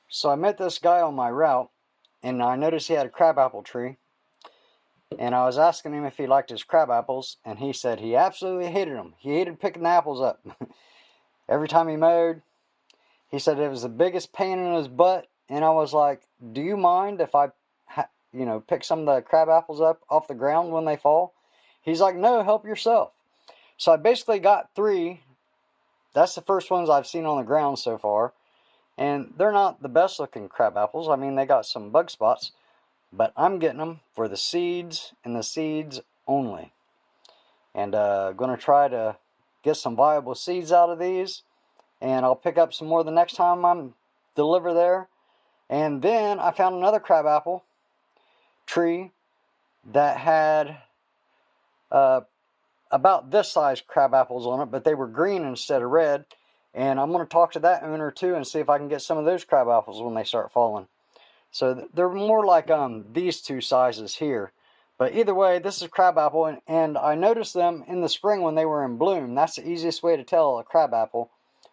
So I met this guy on my route, and I noticed he had a crabapple tree. And I was asking him if he liked his crab apples, and he said he absolutely hated them. He hated picking the apples up. Every time he mowed, he said it was the biggest pain in his butt. And I was like, do you mind if I, pick some of the crab apples up off the ground when they fall? He's like, no, help yourself. So I basically got 3. That's the first ones I've seen on the ground so far. And they're not the best looking crab apples. I mean, they got some bug spots. But I'm getting them for the seeds and the seeds only. And going to try to get some viable seeds out of these. And I'll pick up some more the next time I'm deliver there. And then I found another crabapple tree that had about this size crab apples on it, but they were green instead of red. And I'm going to talk to that owner too and see if I can get some of those crab apples when they start falling. So they're more like these 2 sizes here. But either way, this is a crabapple, and I noticed them in the spring when they were in bloom. That's the easiest way to tell a crabapple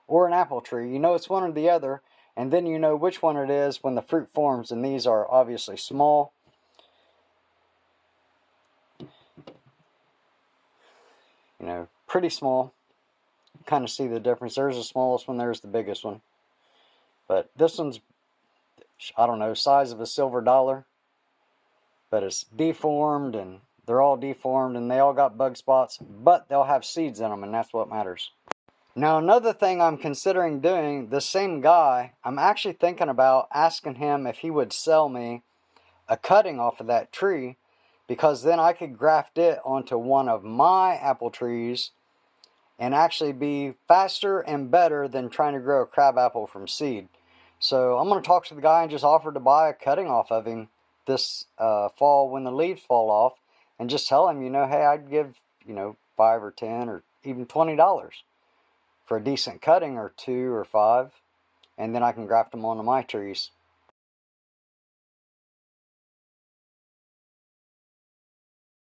or an apple tree. You know it's one or the other, and then you know which one it is when the fruit forms, and these are obviously small. You know, pretty small. Kind of see the difference. There's the smallest one, there's the biggest one. But this one's, I don't know, size of a silver dollar. But it's deformed, and they're all deformed, and they all got bug spots. But they'll have seeds in them, and that's what matters. Now, another thing I'm considering doing, the same guy, I'm actually thinking about asking him if he would sell me a cutting off of that tree, because then I could graft it onto one of my apple trees and actually be faster and better than trying to grow a crabapple from seed. So I'm going to talk to the guy and just offer to buy a cutting off of him this fall when the leaves fall off, and just tell him, hey, I'd give, $5 or $10 or even $20 for a decent cutting, or 2 or 5, and then I can graft them onto my trees.